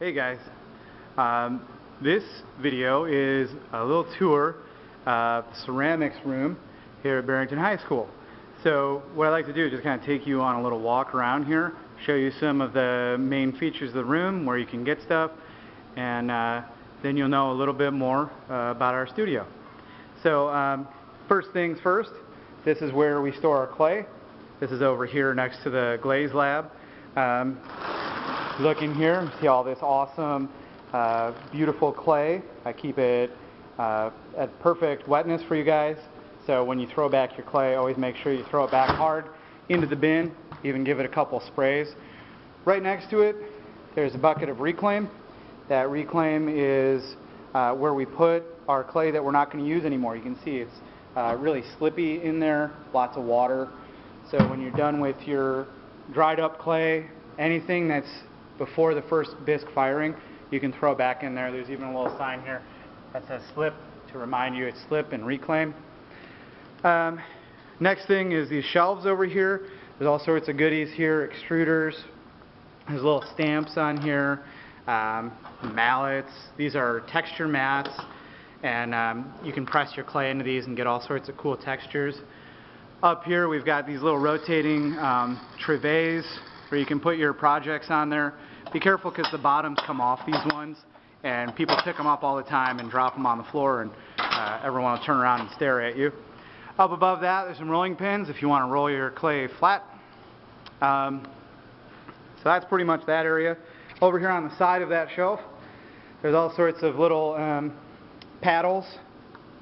Hey guys, this video is a little tour of the ceramics room here at Barrington High School. So what I like to do is just kind of take you on a little walk around here, show you some of the main features of the room, where you can get stuff, and then you'll know a little bit more about our studio. So first things first, this is where we store our clay. This is over here next to the glaze lab. Look in here, see all this awesome, beautiful clay. I keep it at perfect wetness for you guys. So when you throw back your clay, always make sure you throw it back hard into the bin, even give it a couple sprays. Right next to it, there's a bucket of reclaim. That reclaim is where we put our clay that we're not going to use anymore. You can see it's really slippy in there, lots of water. So when you're done with your dried up clay, anything that's before the first bisque firing, you can throw back in there. There's even a little sign here that says slip to remind you it's slip and reclaim. Next thing is these shelves over here. There's all sorts of goodies here, extruders. There's little stamps on here, mallets. These are texture mats, and you can press your clay into these and get all sorts of cool textures. Up here we've got these little rotating trevets where you can put your projects on there. Be careful because the bottoms come off these ones, and people pick them up all the time and drop them on the floor, and everyone will turn around and stare at you. Up above that there's some rolling pins if you want to roll your clay flat. So that's pretty much that area. Over here on the side of that shelf there's all sorts of little paddles.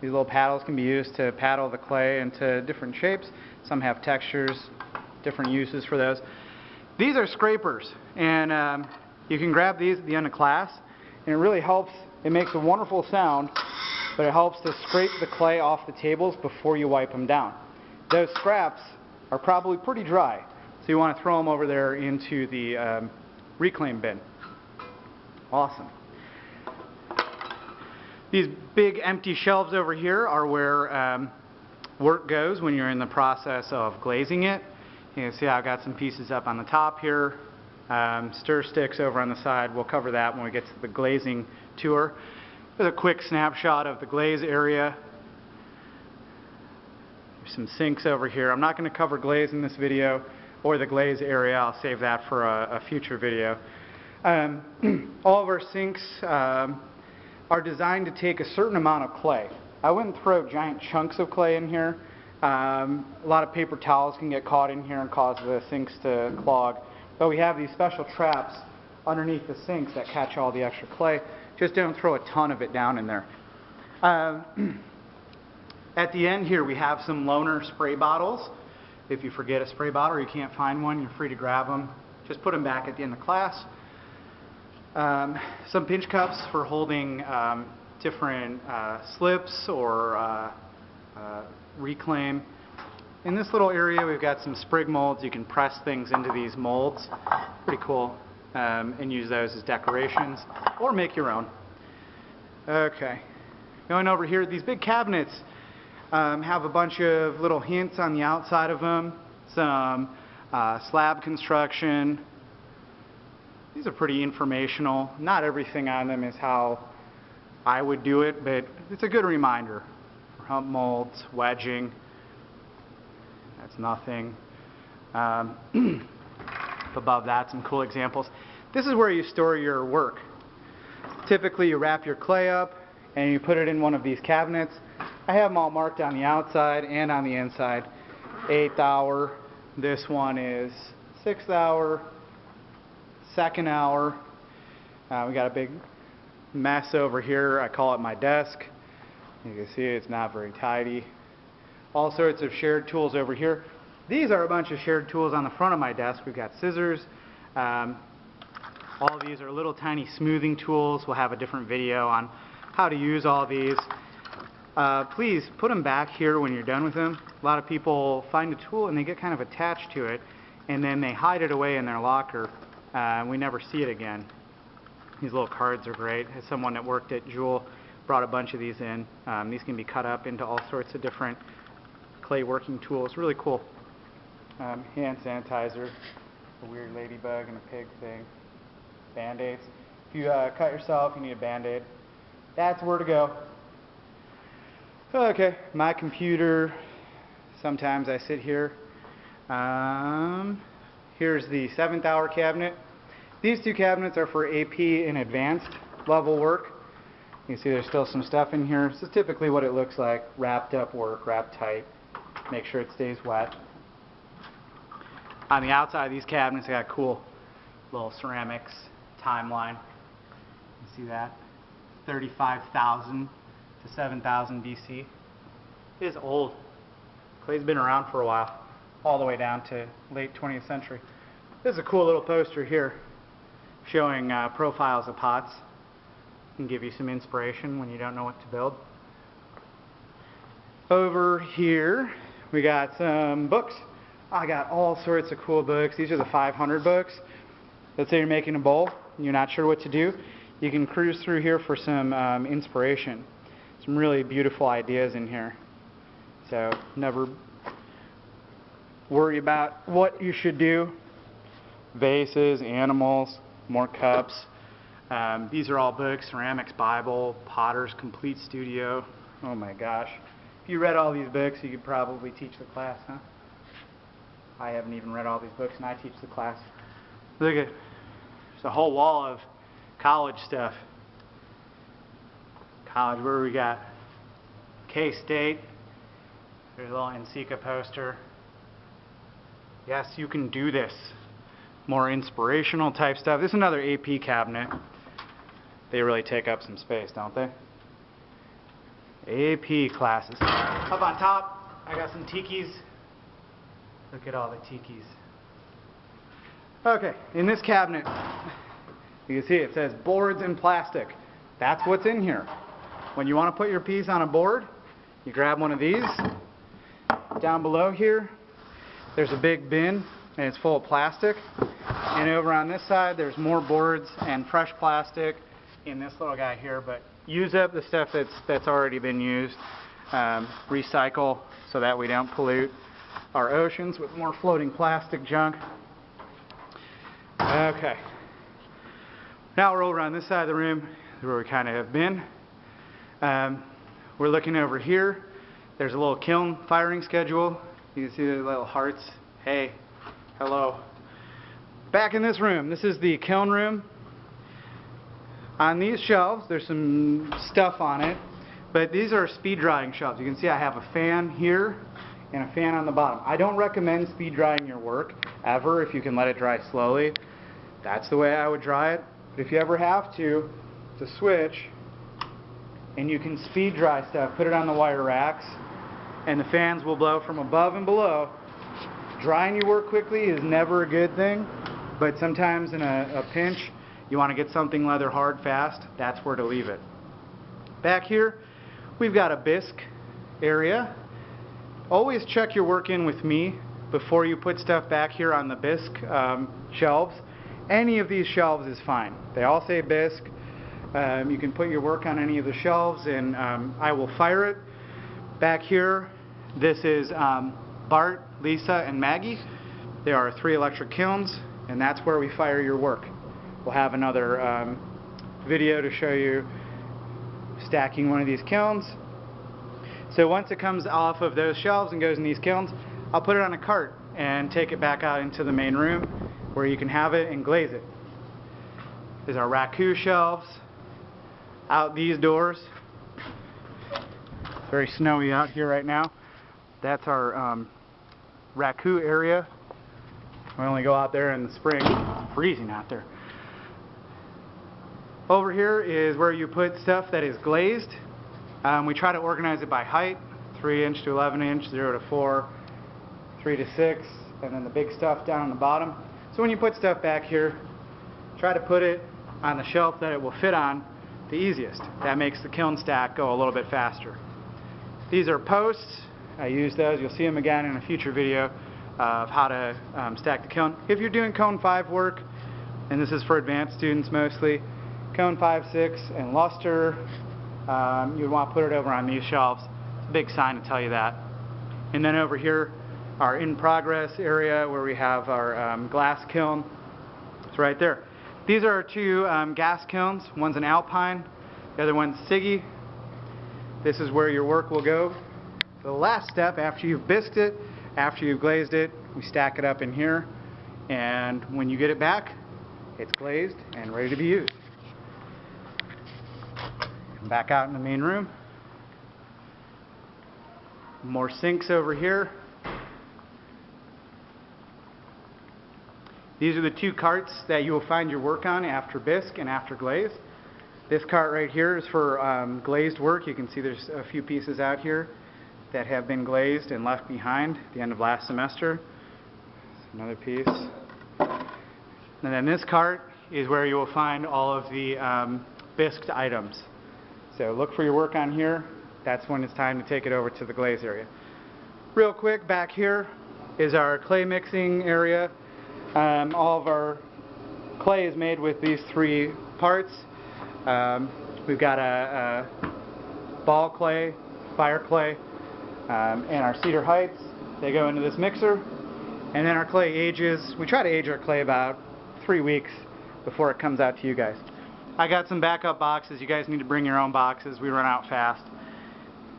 These little paddles can be used to paddle the clay into different shapes. Some have textures, different uses for those. These are scrapers, and you can grab these at the end of class, and it really helps. It makes a wonderful sound, but it helps to scrape the clay off the tables before you wipe them down. Those scraps are probably pretty dry, so you want to throw them over there into the reclaim bin. Awesome. These big empty shelves over here are where work goes when you're in the process of glazing it. You can see I've got some pieces up on the top here, stir sticks over on the side. We'll cover that when we get to the glazing tour. There's a quick snapshot of the glaze area. There's some sinks over here. I'm not going to cover glaze in this video or the glaze area. I'll save that for a future video. All of our sinks are designed to take a certain amount of clay. I wouldn't throw giant chunks of clay in here. A lot of paper towels can get caught in here and cause the sinks to clog. But we have these special traps underneath the sinks that catch all the extra clay. Just don't throw a ton of it down in there. At the end here we have some loaner spray bottles. If you forget a spray bottle or you can't find one, you're free to grab them. Just put them back at the end of class. Some pinch cups for holding different slips or reclaim. In this little area we've got some sprig molds. You can press things into these molds. Pretty cool. And use those as decorations or make your own. Okay. Going over here, these big cabinets have a bunch of little hints on the outside of them. Some slab construction. These are pretty informational. Not everything on them is how I would do it, but it's a good reminder. Hump molds, wedging, that's nothing. Above that, some cool examples. This is where you store your work. Typically you wrap your clay up and you put it in one of these cabinets. I have them all marked on the outside and on the inside. 8th hour, this one is 6th hour, 2nd hour. We got a big mess over here. I call it my desk. You can see it's not very tidy. All sorts of shared tools over here. These are a bunch of shared tools on the front of my desk. We've got scissors. All of these are little tiny smoothing tools. We'll have a different video on how to use all these. Please put them back here when you're done with them. A lot of people find a tool and they get kind of attached to it, and then they hide it away in their locker. We never see it again. These little cards are great. As someone that worked at Jewel brought a bunch of these in. These can be cut up into all sorts of different clay working tools. Really cool. Hand sanitizer, a weird ladybug and a pig thing. Band-aids. If you cut yourself, you need a Band-Aid. That's where to go. Okay, my computer. Sometimes I sit here. Here's the 7th hour cabinet. These two cabinets are for AP and advanced level work. You can see there's still some stuff in here. This is typically what it looks like. Wrapped up work, wrapped tight. Make sure it stays wet. On the outside of these cabinets, I got a cool little ceramics timeline. You see that? 35,000 to 7,000 BC. It is old. Clay's been around for a while, all the way down to late 20th century. This is a cool little poster here showing profiles of pots. Can give you some inspiration when you don't know what to build. Over here we got some books. I got all sorts of cool books. These are the 500 books. Let's say you're making a bowl and you're not sure what to do. You can cruise through here for some inspiration. Some really beautiful ideas in here. So never worry about what you should do. Vases, animals, more cups. These are all books. Ceramics Bible, Potter's Complete Studio. Oh my gosh. If you read all these books, you could probably teach the class, huh? I haven't even read all these books and I teach the class. Look at, there's a whole wall of college stuff. College, where we got? K-State. There's a little NCECA poster. Yes, you can do this. More inspirational type stuff. This is another AP cabinet. They really take up some space, don't they? AP classes. Up on top, I got some tikis. Look at all the tikis. Okay, in this cabinet, you can see it says boards and plastic. That's what's in here. When you want to put your piece on a board, you grab one of these. Down below here, there's a big bin, and it's full of plastic. And over on this side, there's more boards and fresh plastic in this little guy here. But use up the stuff that's already been used. Recycle so that we don't pollute our oceans with more floating plastic junk. Okay. Now we're over on this side of the room where we kind of have been. We're looking over here. There's a little kiln firing schedule. You can see the little hearts. Hey, hello. Back in this room, this is the kiln room. On these shelves, there's some stuff on it, but these are speed drying shelves. You can see I have a fan here and a fan on the bottom. I don't recommend speed drying your work ever if you can let it dry slowly. That's the way I would dry it. But if you ever have to switch, and you can speed dry stuff, put it on the wire racks, and the fans will blow from above and below. Drying your work quickly is never a good thing, but sometimes in a pinch, you want to get something leather hard fast, that's where to leave it. Back here, we've got a bisque area. Always check your work in with me before you put stuff back here on the bisque shelves. Any of these shelves is fine. They all say bisque. You can put your work on any of the shelves and I will fire it. Back here, this is Bart, Lisa, and Maggie. There are 3 electric kilns, and that's where we fire your work. We'll have another video to show you stacking one of these kilns. So once it comes off of those shelves and goes in these kilns, I'll put it on a cart and take it back out into the main room where you can have it and glaze it. There's our raku shelves out these doors. It's very snowy out here right now. That's our raku area. We only go out there in the spring. It's freezing out there. Over here is where you put stuff that is glazed. We try to organize it by height, 3 inch to 11 inch, 0 to 4, 3 to 6, and then the big stuff down on the bottom. So when you put stuff back here, try to put it on the shelf that it will fit on the easiest. That makes the kiln stack go a little bit faster. These are posts. I use those. You'll see them again in a future video of how to stack the kiln. If you're doing Cone 5 work, and this is for advanced students mostly, Cone 5, 6, and luster, you'd want to put it over on these shelves. It's a big sign to tell you that. And then over here, our in progress area where we have our glass kiln. It's right there. These are our two gas kilns. One's an Alpine, the other one's Siggy. This is where your work will go. The last step, after you've bisked it, after you've glazed it, we stack it up in here, and when you get it back, it's glazed and ready to be used. Back out in the main room. More sinks over here. These are the two carts that you will find your work on after bisque and after glaze. This cart right here is for glazed work. You can see there's a few pieces out here that have been glazed and left behind at the end of last semester. Another piece. And then this cart is where you will find all of the bisqued items. So look for your work on here. That's when it's time to take it over to the glaze area. Real quick, back here is our clay mixing area. All of our clay is made with these three parts. We've got a ball clay, fire clay, and our Cedar Heights. They go into this mixer, and then our clay ages. We try to age our clay about 3 weeks before it comes out to you guys. I got some backup boxes. You guys need to bring your own boxes. We run out fast.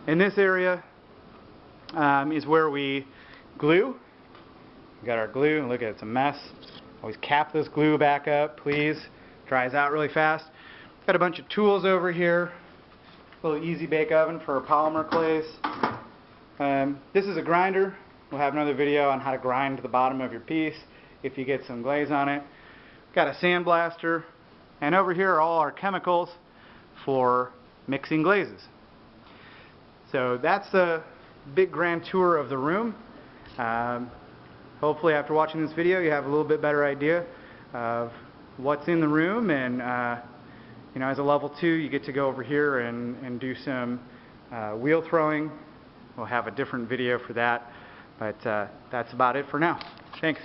In this area is where we glue. We got our glue, and look at it, it's a mess. Always cap this glue back up, please. Dries out really fast. Got a bunch of tools over here. A little easy bake oven for polymer clays. This is a grinder. We'll have another video on how to grind the bottom of your piece if you get some glaze on it. Got a sandblaster. And over here are all our chemicals for mixing glazes. So that's the big grand tour of the room. Hopefully after watching this video you have a little bit better idea of what's in the room, and you know, as a level 2 you get to go over here and do some wheel throwing. We'll have a different video for that, but that's about it for now. Thanks.